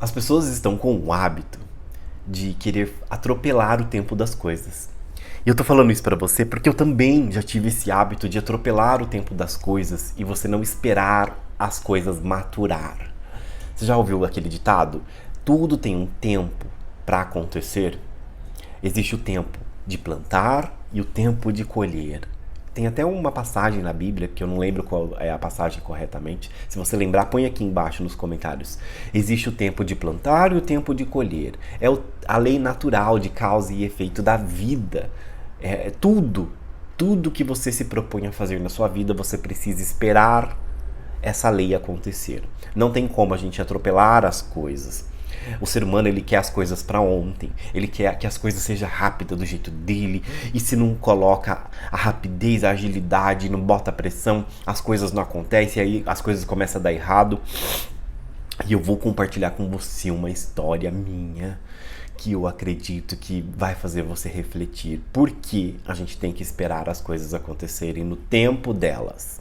As pessoas estão com o hábito de querer atropelar o tempo das coisas. E eu tô falando isso pra você porque eu também já tive esse hábito de atropelar o tempo das coisas e você não esperar as coisas maturar. Você já ouviu aquele ditado? Tudo tem um tempo para acontecer. Existe o tempo de plantar e o tempo de colher. Tem até uma passagem na Bíblia, que eu não lembro qual é a passagem corretamente. Se você lembrar, põe aqui embaixo nos comentários. Existe o tempo de plantar e o tempo de colher. É a lei natural de causa e efeito da vida. É tudo que você se propõe a fazer na sua vida, você precisa esperar essa lei acontecer. Não tem como a gente atropelar as coisas. O ser humano, ele quer as coisas para ontem. Ele quer que as coisas sejam rápidas do jeito dele. E se não coloca a rapidez, a agilidade, não bota pressão, as coisas não acontecem. E aí as coisas começam a dar errado. E eu vou compartilhar com você uma história minha que eu acredito que vai fazer você refletir. Por que a gente tem que esperar as coisas acontecerem no tempo delas?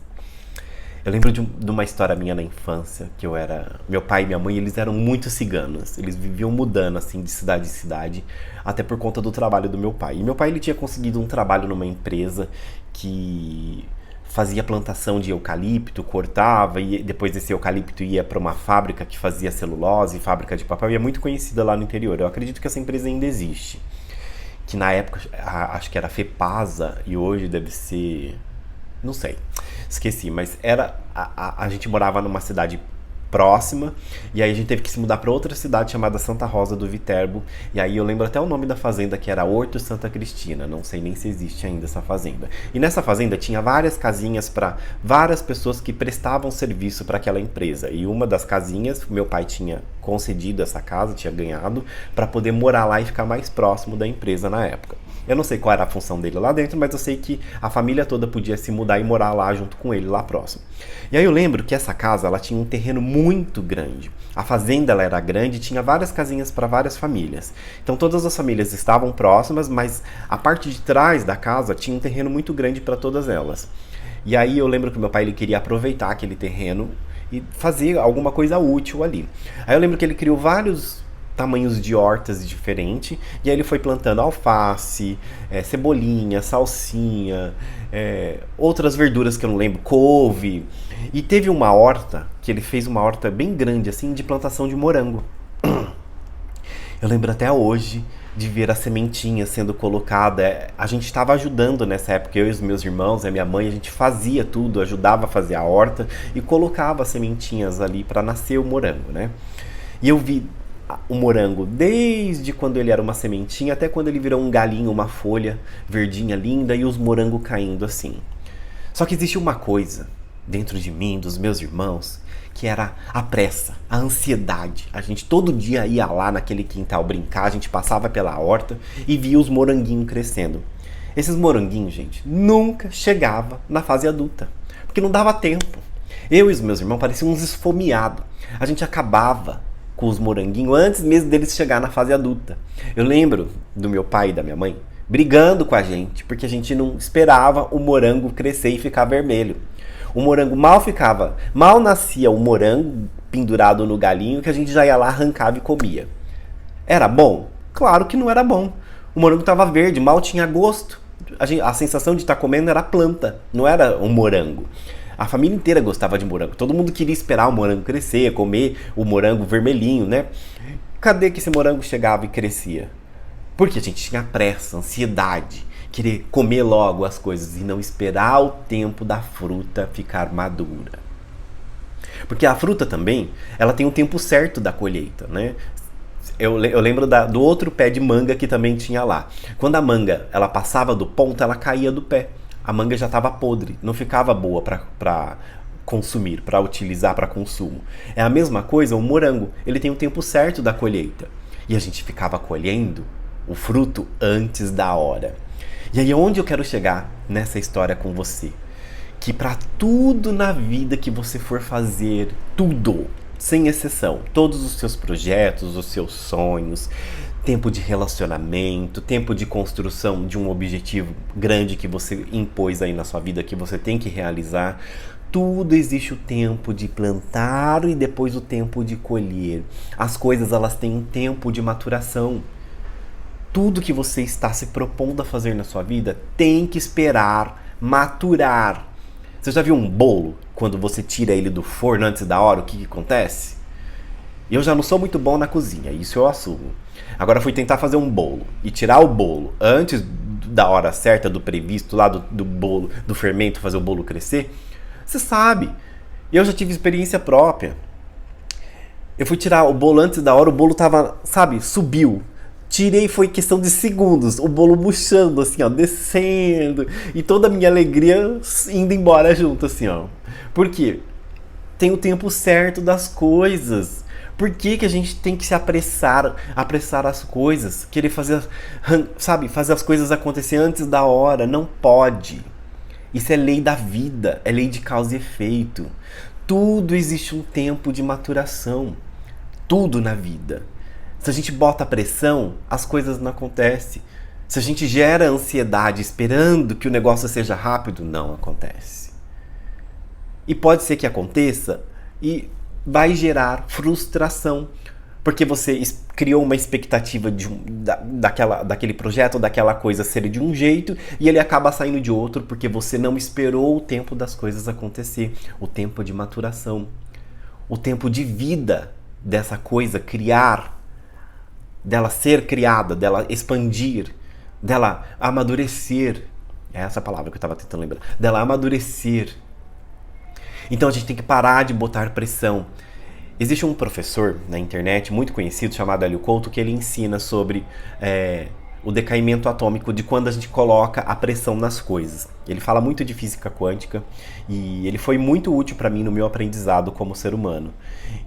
Eu lembro de uma história minha na infância, que eu era... Meu pai e minha mãe, eles eram muito ciganos. Eles viviam mudando, assim, de cidade em cidade, até por conta do trabalho do meu pai. E meu pai, ele tinha conseguido um trabalho numa empresa que fazia plantação de eucalipto, cortava, e depois desse eucalipto ia para uma fábrica que fazia celulose, fábrica de papel, e é muito conhecida lá no interior. Eu acredito que essa empresa ainda existe. Que na época, acho que era Fepasa, e hoje deve ser... Não sei, esqueci, mas a gente morava numa cidade próxima, e aí a gente teve que se mudar para outra cidade chamada Santa Rosa do Viterbo, e aí eu lembro até o nome da fazenda, que era Horto Santa Cristina, não sei nem se existe ainda essa fazenda. E nessa fazenda tinha várias casinhas para várias pessoas que prestavam serviço para aquela empresa, e uma das casinhas, meu pai tinha concedido essa casa, tinha ganhado, para poder morar lá e ficar mais próximo da empresa na época. Eu não sei qual era a função dele lá dentro, mas eu sei que a família toda podia se mudar e morar lá junto com ele, lá próximo. E aí eu lembro que essa casa, ela tinha um terreno muito grande. A fazenda, ela era grande e tinha várias casinhas para várias famílias. Então todas as famílias estavam próximas, mas a parte de trás da casa tinha um terreno muito grande para todas elas. E aí eu lembro que meu pai, ele queria aproveitar aquele terreno e fazer alguma coisa útil ali. Aí eu lembro que ele criou vários tamanhos de hortas diferentes, e aí ele foi plantando alface, cebolinha, salsinha, outras verduras que eu não lembro, couve, e teve uma horta, que ele fez uma horta bem grande assim, de plantação de morango. Eu lembro até hoje de ver a sementinha sendo colocada. A gente estava ajudando nessa época, eu e os meus irmãos, a minha mãe, a gente fazia tudo, ajudava a fazer a horta e colocava as sementinhas ali para nascer o morango, né? E eu vi o morango desde quando ele era uma sementinha até quando ele virou um galinho, uma folha verdinha linda, e os morangos caindo assim. Só que existe uma coisa dentro de mim, dos meus irmãos, que era a pressa, a ansiedade. A gente todo dia ia lá naquele quintal brincar, a gente passava pela horta e via os moranguinhos crescendo. Esses moranguinhos, gente, nunca chegava na fase adulta, porque não dava tempo. Eu e os meus irmãos pareciam uns esfomeados. A gente acabava com os moranguinhos antes mesmo deles chegar na fase adulta. Eu lembro do meu pai e da minha mãe brigando com a gente, porque a gente não esperava o morango crescer e ficar vermelho. O morango mal nascia o morango pendurado no galinho, que a gente já ia lá, arrancava e comia. Era bom? Claro que não era bom. O morango estava verde, mal tinha gosto. A sensação de estar comendo era a planta, não era um morango. A família inteira gostava de morango. Todo mundo queria esperar o morango crescer, comer o morango vermelhinho, né? Cadê que esse morango chegava e crescia? Porque a gente tinha pressa, ansiedade, querer comer logo as coisas e não esperar o tempo da fruta ficar madura. Porque a fruta também, ela tem um tempo certo da colheita, né? Eu lembro do outro pé de manga que também tinha lá. Quando a manga ela passava do ponto, ela caía do pé. A manga já estava podre, não ficava boa para consumir, para utilizar para consumo. É a mesma coisa o morango, ele tem o tempo certo da colheita. E a gente ficava colhendo o fruto antes da hora. E aí onde eu quero chegar nessa história com você? Que para tudo na vida que você for fazer, tudo, sem exceção, todos os seus projetos, os seus sonhos, tempo de relacionamento, tempo de construção de um objetivo grande que você impôs aí na sua vida, que você tem que realizar, Tudo existe o tempo de plantar e depois o tempo de colher. As coisas, elas têm um tempo de maturação. Tudo que você está se propondo a fazer na sua vida tem que esperar maturar. Você já viu um bolo? Quando você tira ele do forno antes da hora, o que acontece? Eu já não sou muito bom na cozinha, isso eu assumo. Agora fui tentar fazer um bolo e tirar o bolo antes da hora certa, do previsto lá do bolo, do fermento, fazer o bolo crescer. Você sabe, eu já tive experiência própria. Eu fui tirar o bolo antes da hora, o bolo tava, sabe, subiu. Tirei, foi questão de segundos, o bolo murchando, assim, ó, descendo. E toda a minha alegria indo embora junto, assim, ó. Por quê? Tem o tempo certo das coisas. Por que a gente tem que se apressar as coisas? Querer fazer, sabe, fazer as coisas acontecer antes da hora? Não pode. Isso é lei da vida, é lei de causa e efeito. Tudo existe um tempo de maturação. Tudo na vida. Se a gente bota pressão, as coisas não acontecem. Se a gente gera ansiedade esperando que o negócio seja rápido, não acontece. E pode ser que aconteça e vai gerar frustração. Porque você criou uma expectativa daquele projeto ou daquela coisa ser de um jeito e ele acaba saindo de outro porque você não esperou o tempo das coisas acontecer. O tempo de maturação. O tempo de vida dessa coisa criar, dela ser criada, dela expandir, dela amadurecer. É essa palavra que eu estava tentando lembrar. Dela amadurecer. Então a gente tem que parar de botar pressão. Existe um professor na internet muito conhecido chamado Hélio Couto que ele ensina sobre o decaimento atômico de quando a gente coloca a pressão nas coisas. Ele fala muito de física quântica e ele foi muito útil para mim no meu aprendizado como ser humano.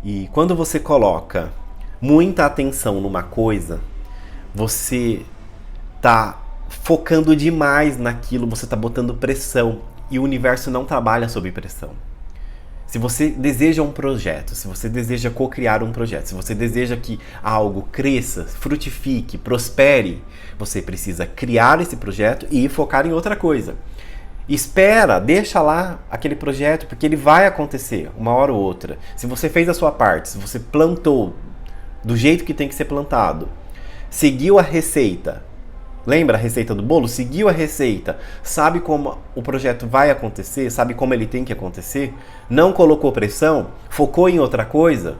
E quando você coloca muita atenção numa coisa, você tá focando demais naquilo, você tá botando pressão e o universo não trabalha sob pressão. Se você deseja um projeto, se você deseja co-criar um projeto, se você deseja que algo cresça, frutifique, prospere, você precisa criar esse projeto e focar em outra coisa. Espera, deixa lá aquele projeto, porque ele vai acontecer uma hora ou outra. Se você fez a sua parte, se você plantou do jeito que tem que ser plantado, seguiu a receita, lembra a receita do bolo? Seguiu a receita, sabe como o projeto vai acontecer, sabe como ele tem que acontecer, não colocou pressão, focou em outra coisa,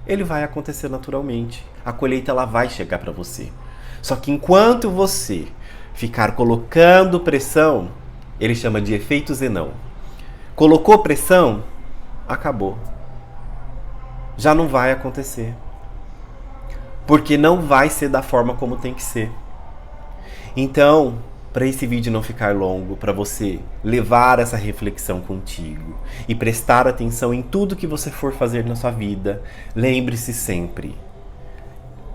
ele vai acontecer naturalmente. A colheita ela vai chegar para você. Só que enquanto você ficar colocando pressão, ele chama de efeito Zenão. Colocou pressão, acabou. Já não vai acontecer. Porque não vai ser da forma como tem que ser. Então, para esse vídeo não ficar longo, para você levar essa reflexão contigo e prestar atenção em tudo que você for fazer na sua vida, lembre-se sempre: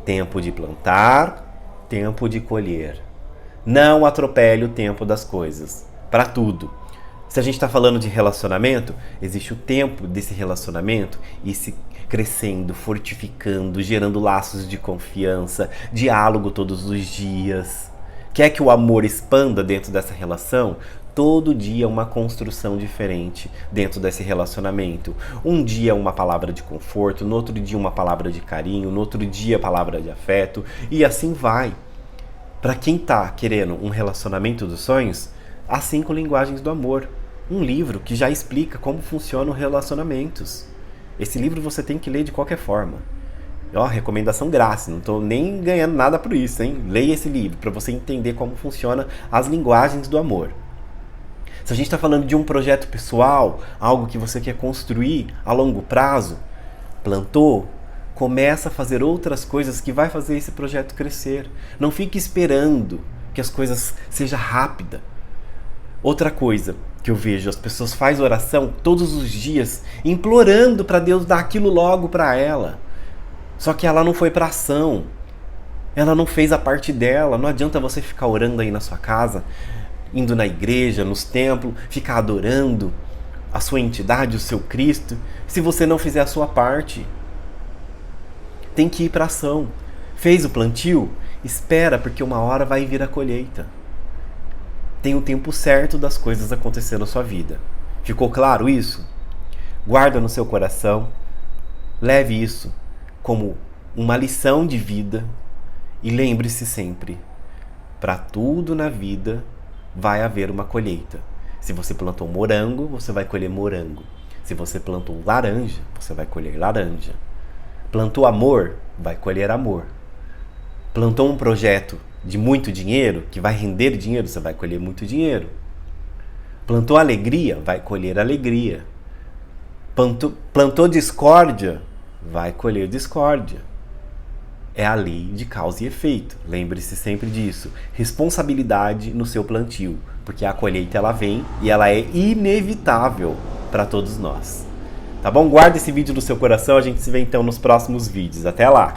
tempo de plantar, tempo de colher. Não atropele o tempo das coisas, para tudo. Se a gente está falando de relacionamento, existe o tempo desse relacionamento e se crescendo, fortificando, gerando laços de confiança, diálogo todos os dias. Quer que o amor expanda dentro dessa relação? Todo dia uma construção diferente dentro desse relacionamento. Um dia uma palavra de conforto, no outro dia uma palavra de carinho, no outro dia palavra de afeto, e assim vai. Para quem tá querendo um relacionamento dos sonhos, As 5 Linguagens do Amor. Um livro que já explica como funcionam relacionamentos. Esse livro você tem que ler de qualquer forma. Ó, recomendação grátis, não tô nem ganhando nada por isso, hein? Leia esse livro para você entender como funciona as linguagens do amor. Se a gente está falando de um projeto pessoal, algo que você quer construir a longo prazo, plantou, começa a fazer outras coisas que vai fazer esse projeto crescer. Não fique esperando que as coisas sejam rápidas. Outra coisa que eu vejo, as pessoas fazem oração todos os dias, implorando para Deus dar aquilo logo para ela. Só que ela não foi para ação. Ela não fez a parte dela. Não adianta você ficar orando aí na sua casa, indo na igreja, nos templos, ficar adorando a sua entidade, o seu Cristo, se você não fizer a sua parte. Tem que ir para ação. Fez o plantio? Espera, porque uma hora vai vir a colheita. Tem o tempo certo das coisas acontecer na sua vida. Ficou claro isso? Guarda no seu coração, leve isso como uma lição de vida e lembre-se sempre, para tudo na vida vai haver uma colheita. Se você plantou morango, você vai colher morango. Se você plantou laranja, você vai colher laranja. Plantou amor, vai colher amor. Plantou um projeto de muito dinheiro, que vai render dinheiro, você vai colher muito dinheiro. Plantou alegria, vai colher alegria. Plantou discórdia, vai colher discórdia. É a lei de causa e efeito. Lembre-se sempre disso. Responsabilidade no seu plantio, porque a colheita ela vem e ela é inevitável para todos nós. Tá bom? Guarda esse vídeo no seu coração, a gente se vê então nos próximos vídeos. Até lá!